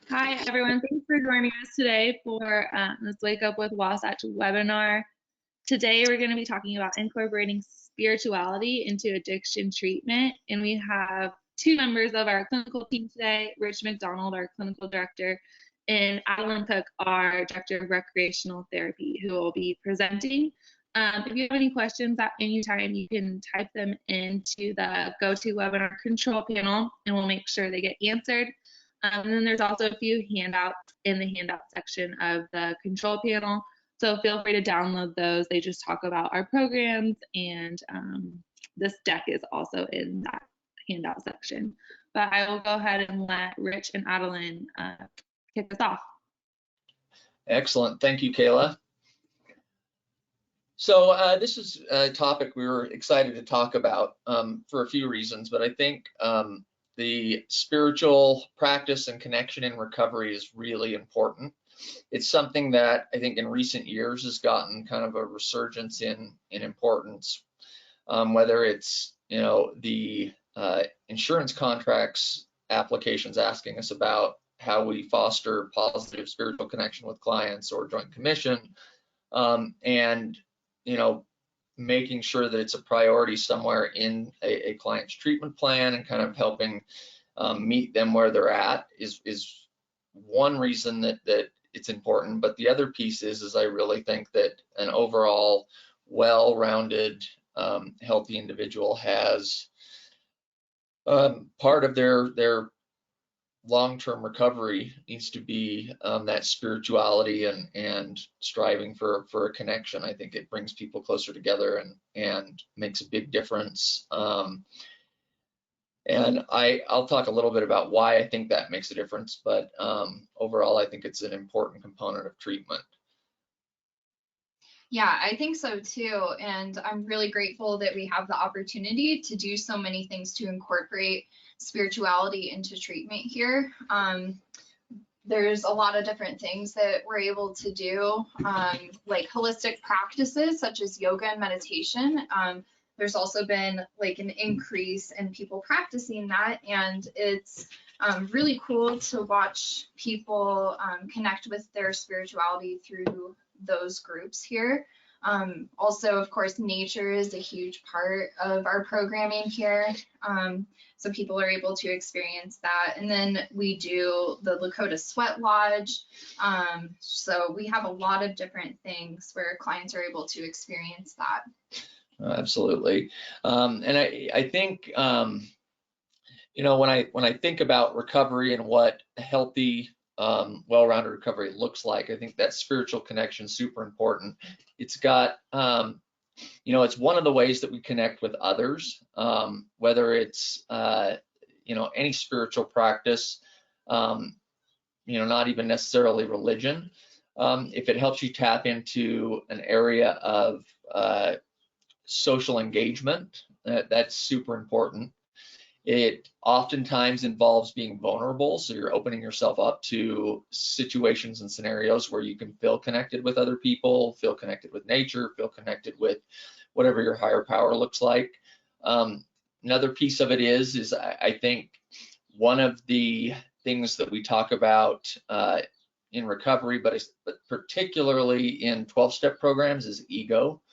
Hi, everyone. Thanks for joining us today for this Wake Up with Wasatch webinar. Today, we're going to be talking about incorporating spirituality into addiction treatment. And we have two members of our clinical team today, Rich McDonald, our clinical director, and Adeline Cook, our director of recreational therapy, who will be presenting. If you have any questions at any time, you can type them into the GoToWebinar control panel, and we'll make sure they get answered. And then there's also a few handouts in the handout section of the control panel. So feel free to download those. They just talk about our programs, and this deck is also in that handout section. But I will go ahead and let Rich and Adeline kick us off. Excellent. Thank you, Kayla. So this is a topic we were excited to talk about for a few reasons, but I think the spiritual practice and connection in recovery is really important. It's something that I think in recent years has gotten kind of a resurgence in importance, whether it's, the insurance contracts applications asking us about how we foster positive spiritual connection with clients or joint commission, and, making sure that it's a priority somewhere in a client's treatment plan and kind of helping meet them where they're at is one reason that it's important. But the other piece is I really think that an overall well-rounded, healthy individual has part of their long-term recovery needs to be that spirituality and striving for a connection. I think it brings people closer together and makes a big difference. And I'll talk a little bit about why I think that makes a difference, but overall, I think it's an important component of treatment. Yeah, I think so too. And I'm really grateful that we have the opportunity to do so many things to incorporate spirituality into treatment here. There's a lot of different things that we're able to do, like holistic practices such as yoga and meditation. There's also been like an increase in people practicing that, and it's really cool to watch people connect with their spirituality through those groups here. Also, of course, nature is a huge part of our programming here. So people are able to experience that. And then we do the Lakota Sweat Lodge. So we have a lot of different things where clients are able to experience that. Absolutely. And I think, when I think about recovery and what a healthy, well-rounded recovery looks like, I think that spiritual connection is super important. It's got, it's one of the ways that we connect with others, whether it's, any spiritual practice, not even necessarily religion. If it helps you tap into an area of social engagement, that's super important. It oftentimes involves being vulnerable, so you're opening yourself up to situations and scenarios where you can feel connected with other people, feel connected with nature, feel connected with whatever your higher power looks like. Another piece of it is I think one of the things that we talk about in recovery, but particularly in 12-step programs, is ego.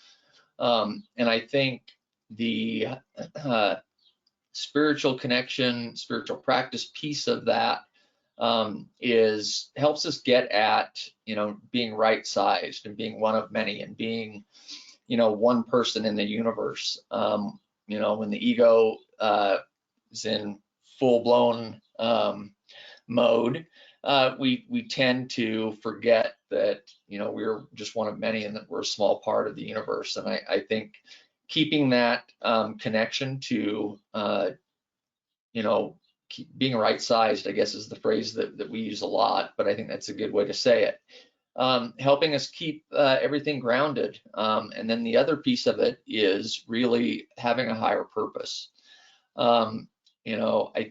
And I think the spiritual connection, spiritual practice piece of that helps us get at, being right-sized and being one of many and being, one person in the universe. When the ego is in full-blown mode, we tend to forget that, we're just one of many and that we're a small part of the universe. And I think keeping that connection to, being right-sized, I guess, is the phrase that we use a lot, but I think that's a good way to say it. Helping us keep everything grounded. And then the other piece of it is really having a higher purpose. I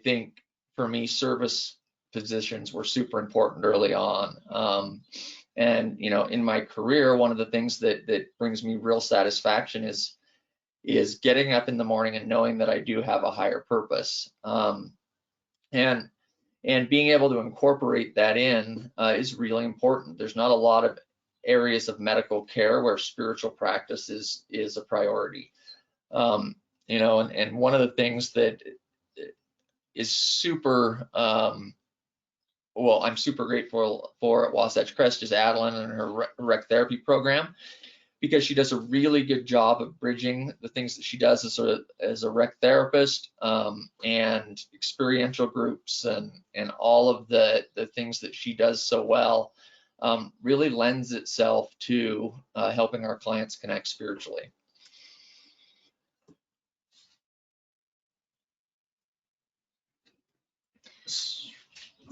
think for me, service positions were super important early on. And, in my career, one of the things that brings me real satisfaction is getting up in the morning and knowing that I do have a higher purpose. And And being able to incorporate that in is really important. There's not a lot of areas of medical care where spiritual practice is a priority. You know, and one of the things that is super, well, I'm super grateful for at Wasatch Crest is Adeline and her rec therapy program, because she does a really good job of bridging the things that she does as a rec therapist, and experiential groups and all of the things that she does so well, really lends itself to helping our clients connect spiritually.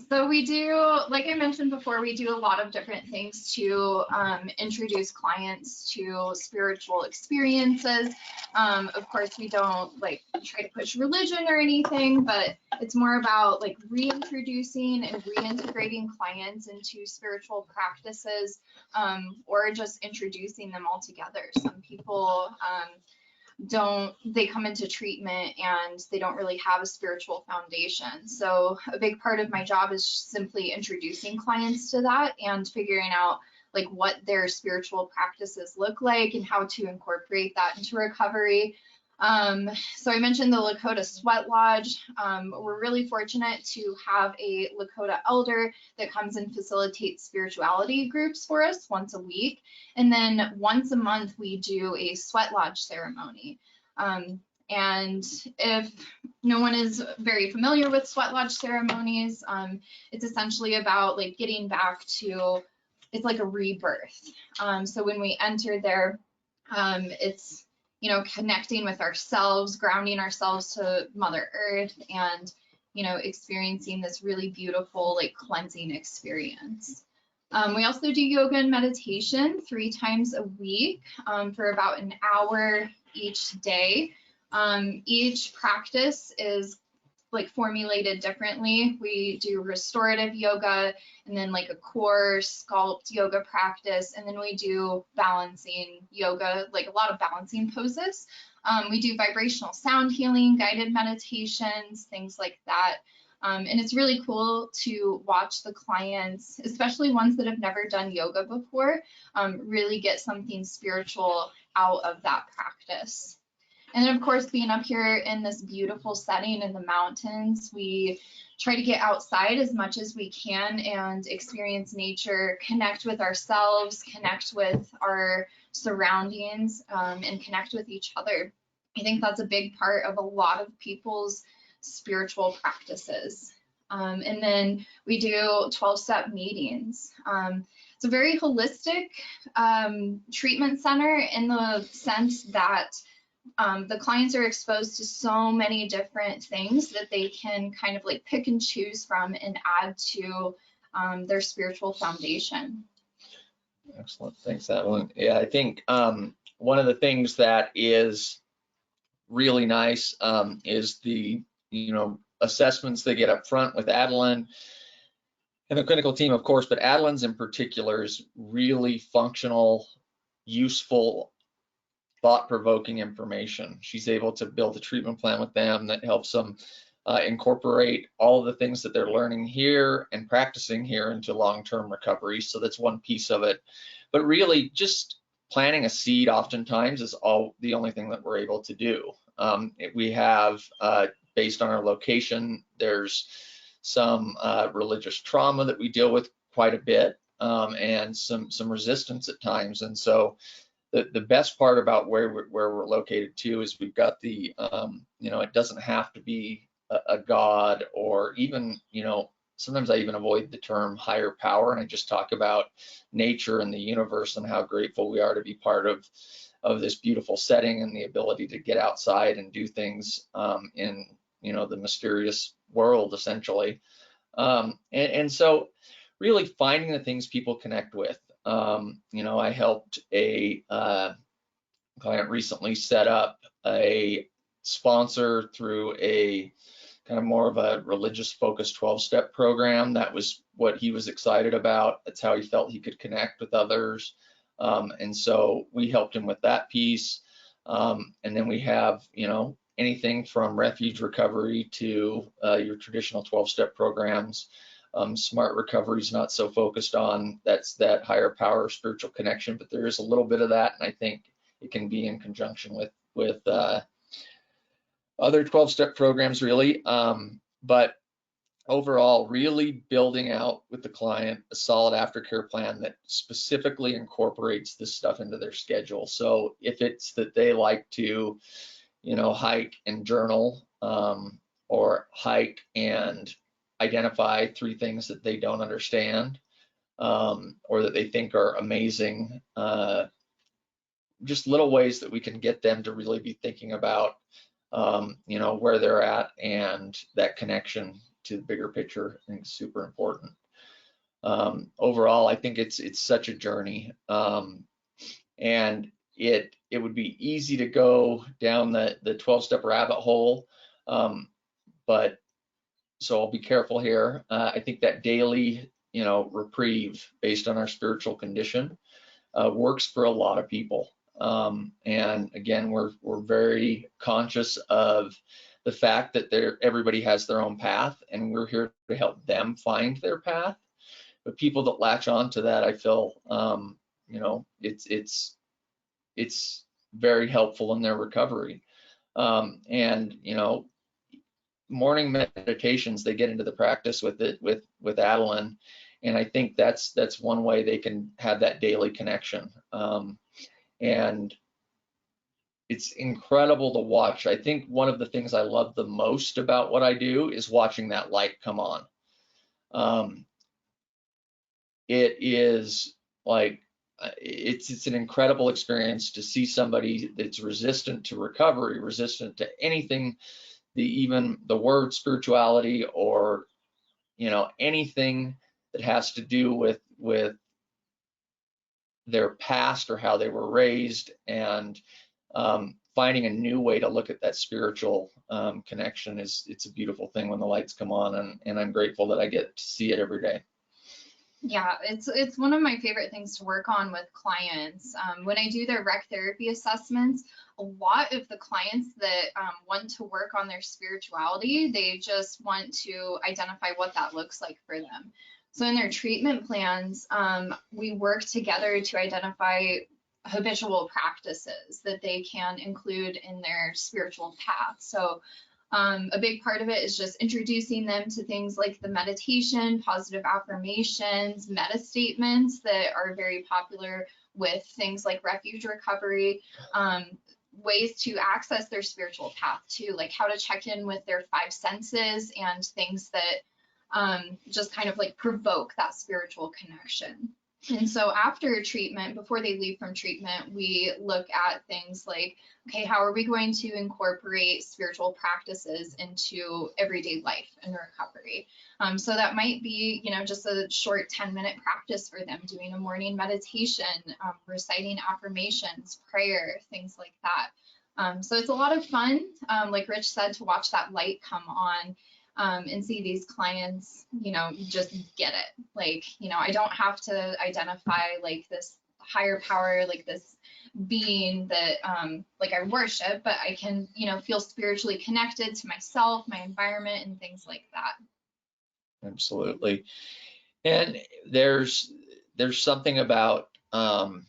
So we do, like I mentioned before, we do a lot of different things to introduce clients to spiritual experiences. Of course, we don't like try to push religion or anything, but it's more about like reintroducing and reintegrating clients into spiritual practices, or just introducing them all together. Some people they come into treatment and they don't really have a spiritual foundation. So a big part of my job is simply introducing clients to that and figuring out like what their spiritual practices look like and how to incorporate that into recovery. So I mentioned the Lakota Sweat Lodge. We're really fortunate to have a Lakota elder that comes and facilitates spirituality groups for us once a week. And then once a month, we do a Sweat Lodge ceremony. And if no one is very familiar with Sweat Lodge ceremonies, it's essentially about like getting back to, it's like a rebirth. So when we enter there, it's, you know, connecting with ourselves, grounding ourselves to Mother Earth, and, you know, experiencing this really beautiful, like, cleansing experience. We also do yoga and meditation 3 times a week for about an hour each day. Each practice is like formulated differently. We do restorative yoga and then like a core sculpt yoga practice, and then we do balancing yoga, like a lot of balancing poses. We do vibrational sound healing, guided meditations, things like that. And it's really cool to watch the clients, especially ones that have never done yoga before, really get something spiritual out of that practice. And then, of course, being up here in this beautiful setting in the mountains, we try to get outside as much as we can and experience nature, connect with ourselves, connect with our surroundings, and connect with each other. I think that's a big part of a lot of people's spiritual practices. And then we do 12-step meetings. It's a very holistic treatment center in the sense that the clients are exposed to so many different things that they can kind of like pick and choose from and add to their spiritual foundation. Excellent. Thanks, Adeline. Yeah, I think one of the things that is really nice is the, you know, assessments they get up front with Adeline and the clinical team, of course, but Adeline's in particular is really functional, useful, thought-provoking information. She's able to build a treatment plan with them that helps them incorporate all of the things that they're learning here and practicing here into long-term recovery. So that's one piece of it. But really, just planting a seed oftentimes is the only thing that we're able to do. We have, based on our location, there's some religious trauma that we deal with quite a bit, and some resistance at times. And so the best part about where we're located too is we've got the, you know, it doesn't have to be a God, or even, you know, sometimes I even avoid the term higher power, and I just talk about nature and the universe and how grateful we are to be part of this beautiful setting and the ability to get outside and do things in, you know, the mysterious world essentially. And so really finding the things people connect with. You know, I helped a client recently set up a sponsor through a kind of more of a religious focused 12-step program. That was what he was excited about. That's how he felt he could connect with others. And so we helped him with that piece. And then we have, you know, anything from refuge recovery to your traditional 12-step programs. Smart recovery is not so focused on that higher power spiritual connection, but there is a little bit of that, and I think it can be in conjunction with other 12-step programs, really. But overall, really building out with the client a solid aftercare plan that specifically incorporates this stuff into their schedule. So if it's that they like to, hike and journal, or hike and identify 3 things that they don't understand, or that they think are amazing, just little ways that we can get them to really be thinking about, where they're at, and that connection to the bigger picture, I think is super important. Overall, I think it's such a journey, and it would be easy to go down the 12-step rabbit hole, but so I'll be careful here. I think that daily, reprieve based on our spiritual condition works for a lot of people. And again, we're very conscious of the fact that everybody has their own path, and we're here to help them find their path. But people that latch on to that, I feel, it's very helpful in their recovery. And morning meditations, they get into the practice with it with Adeline, and I think that's one way they can have that daily connection. And it's incredible to watch. I think one of the things I love the most about what I do is watching that light come on. It is like, it's an incredible experience to see somebody that's resistant to recovery, resistant to anything, even the word spirituality, or anything that has to do with their past or how they were raised, and finding a new way to look at that spiritual connection it's a beautiful thing when the lights come on, and I'm grateful that I get to see it every day. Yeah, it's one of my favorite things to work on with clients. When I do their rec therapy assessments, a lot of the clients that want to work on their spirituality, they just want to identify what that looks like for them. So in their treatment plans, we work together to identify habitual practices that they can include in their spiritual path. So a big part of it is just introducing them to things like the meditation, positive affirmations, meta statements that are very popular with things like refuge recovery, ways to access their spiritual path too, like how to check in with their 5 senses and things that just kind of like provoke that spiritual connection. And so after treatment, before they leave from treatment, we look at things like, okay, how are we going to incorporate spiritual practices into everyday life and recovery? So that might be, just a short 10-minute practice for them, doing a morning meditation, reciting affirmations, prayer, things like that. So it's a lot of fun, like Rich said, to watch that light come on. And see these clients, just get it. Like, I don't have to identify like this higher power, like this being that like I worship, but I can, feel spiritually connected to myself, my environment, and things like that. Absolutely. And there's something about the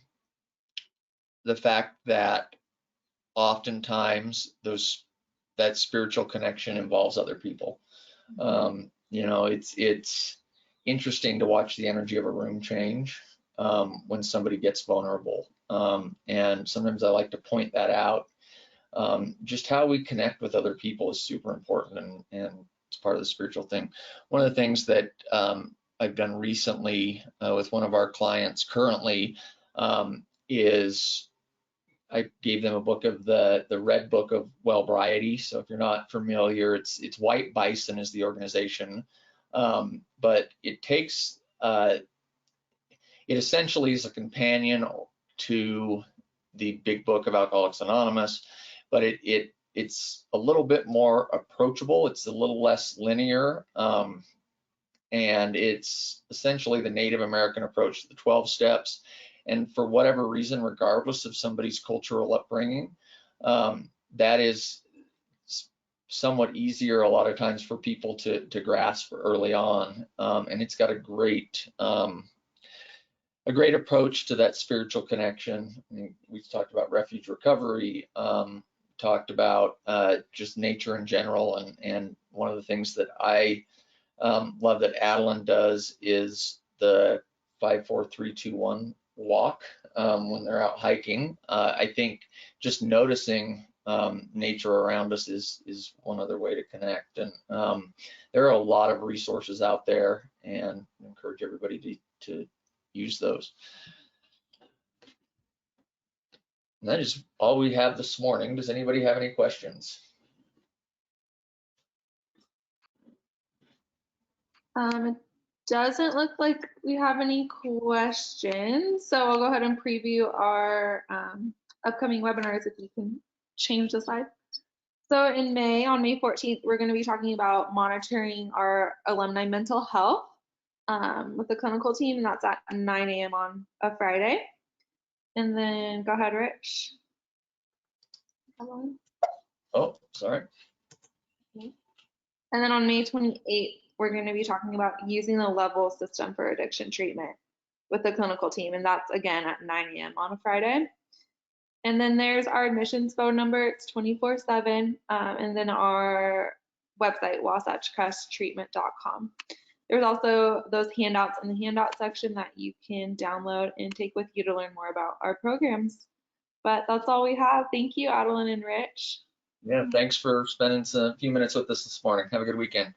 fact that oftentimes that spiritual connection involves other people. It's interesting to watch the energy of a room change when somebody gets vulnerable. And sometimes I like to point that out. Just how we connect with other people is super important, and it's part of the spiritual thing. One of the things that I've done recently with one of our clients currently is I gave them a book of the Red Book of Wellbriety. So if you're not familiar, it's White Bison is the organization, but it takes it essentially is a companion to the big book of Alcoholics Anonymous, but it's a little bit more approachable. It's a little less linear, and it's essentially the Native American approach to the 12 steps. And for whatever reason, regardless of somebody's cultural upbringing, that is somewhat easier a lot of times for people to grasp early on, and it's got a great approach to that spiritual connection. I mean, we've talked about refuge recovery, talked about just nature in general, and one of the things that I love that Adeline does is the 5, 4, 3, 2, 1 walk when they're out hiking. I think just noticing nature around us is one other way to connect, and there are a lot of resources out there, and I encourage everybody to use those. And that is all we have this morning. Does anybody have any questions? It doesn't look like we have any questions, so I'll go ahead and preview our upcoming webinars if you can change the slide. So in May, on May 14th, we're going to be talking about monitoring our alumni mental health with the clinical team, and that's at 9 a.m. on a Friday. And then go ahead, Rich. Oh, sorry. And then on May 28th, we're going to be talking about using the level system for addiction treatment with the clinical team, and that's again at 9 a.m. on a Friday. And then there's our admissions phone number. It's 24/7, and then our website, wasatchcresttreatment.com. There's also those handouts in the handout section that you can download and take with you to learn more about our programs. But that's all we have. Thank you, Adeline and Rich. Yeah, thanks for spending a few minutes with us this morning. Have a good weekend.